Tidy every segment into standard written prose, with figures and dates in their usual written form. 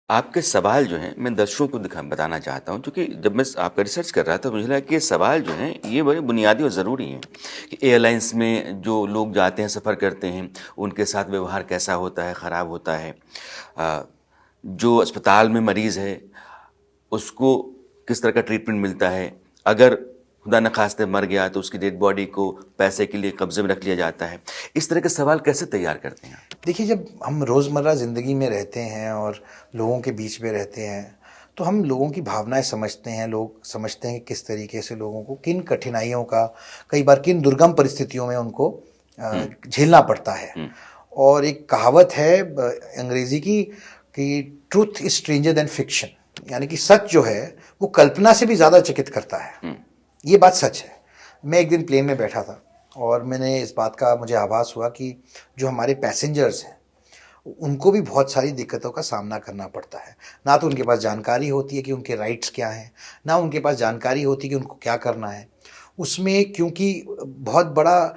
आपके सवाल जो हैं मैं दर्शकों को बताना चाहता हूँ, क्योंकि जब मैं आपका रिसर्च कर रहा था मुझे लगा कि ये सवाल जो हैं ये बड़े बुनियादी और ज़रूरी हैं कि एयरलाइंस में जो लोग जाते हैं, सफ़र करते हैं, उनके साथ व्यवहार कैसा होता है, ख़राब होता है। जो अस्पताल में मरीज़ है उसको किस तरह का ट्रीटमेंट मिलता है। अगर खुदा न खास्ते मर गया तो उसकी डेड बॉडी को पैसे के लिए कब्जे में रख लिया जाता है। इस तरह के सवाल कैसे तैयार करते हैं? देखिए, जब हम रोज़मर्रा ज़िंदगी में रहते हैं और लोगों के बीच में रहते हैं, तो हम लोगों की भावनाएँ समझते हैं। लोग समझते हैं कि किस तरीके से लोगों को किन कठिनाइयों का, कई बार किन दुर्गम परिस्थितियों में उनको झेलना पड़ता है। और एक कहावत है अंग्रेज़ी की कि truth is stranger then fiction, यानी कि सच जो है वो कल्पना से भी ज़्यादा चकित करता है। ये बात सच है। मैं एक दिन प्लेन में बैठा था और मैंने इस बात का मुझे आभास हुआ कि जो हमारे पैसेंजर्स हैं उनको भी बहुत सारी दिक्कतों का सामना करना पड़ता है। ना तो उनके पास जानकारी होती है कि उनके राइट्स क्या हैं, ना उनके पास जानकारी होती है कि उनको क्या करना है। उसमें क्योंकि बहुत बड़ा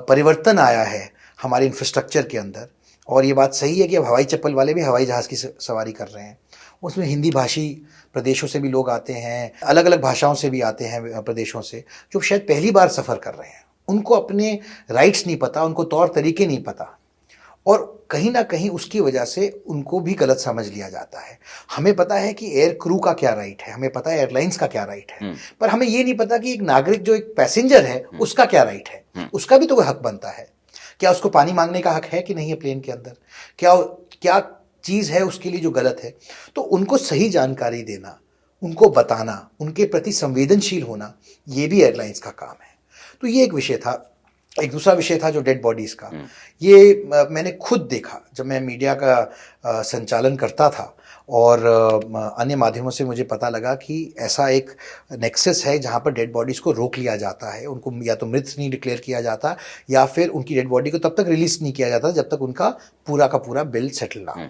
परिवर्तन आया है हमारे इंफ्रास्ट्रक्चर के अंदर, और ये बात सही है कि अब हवाई चप्पल वाले भी हवाई जहाज़ की सवारी कर रहे हैं। उसमें हिंदी भाषी प्रदेशों से भी लोग आते हैं, अलग अलग भाषाओं से भी आते हैं प्रदेशों से, जो शायद पहली बार सफ़र कर रहे हैं। उनको अपने राइट्स नहीं पता, उनको तौर तरीके नहीं पता, और कहीं ना कहीं उसकी वजह से उनको भी गलत समझ लिया जाता है। हमें पता है कि एयर क्रू का क्या राइट है, हमें पता है एयरलाइंस का क्या राइट है, पर हमें ये नहीं पता कि एक नागरिक जो एक पैसेंजर है उसका क्या राइट है। उसका भी तो कोई हक बनता है। क्या उसको पानी मांगने का हक है कि नहीं है प्लेन के अंदर? क्या क्या चीज़ है उसके लिए जो गलत है? तो उनको सही जानकारी देना, उनको बताना, उनके प्रति संवेदनशील होना, ये भी एयरलाइंस का काम है। तो ये एक विषय था। एक दूसरा विषय था जो डेड बॉडीज़ का। ये मैंने खुद देखा जब मैं मीडिया का संचालन करता था, और अन्य माध्यमों से मुझे पता लगा कि ऐसा एक नेक्सस है जहाँ पर डेड बॉडीज़ को रोक लिया जाता है। उनको या तो मृत नहीं डिक्लेयर किया जाता, या फिर उनकी डेड बॉडी को तब तक रिलीज़ नहीं किया जाता जब तक उनका पूरा का पूरा बिल सेटल ना हो।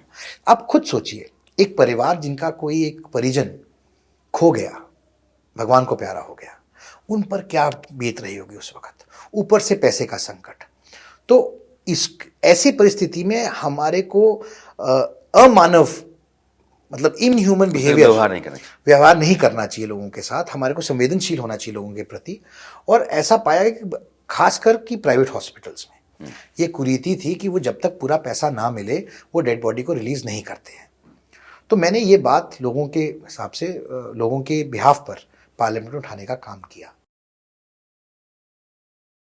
आप खुद सोचिए, एक परिवार जिनका कोई एक परिजन खो गया, भगवान को प्यारा हो गया, उन पर क्या बीत रही होगी उस वक्त। ऊपर से पैसे का संकट। तो इस ऐसी परिस्थिति में हमारे को अमानव, मतलब इनह्यूमन बिहेवियर, व्यवहार नहीं करना चाहिए लोगों के साथ। हमारे को संवेदनशील होना चाहिए लोगों के प्रति। और ऐसा पाया कि खासकर कि प्राइवेट हॉस्पिटल्स में ये कुरीति थी कि वो जब तक पूरा पैसा ना मिले वो डेड बॉडी को रिलीज नहीं करते हैं। तो मैंने ये बात लोगों के हिसाब से, लोगों के बिहाफ पर पार्लियामेंट में उठाने का काम किया।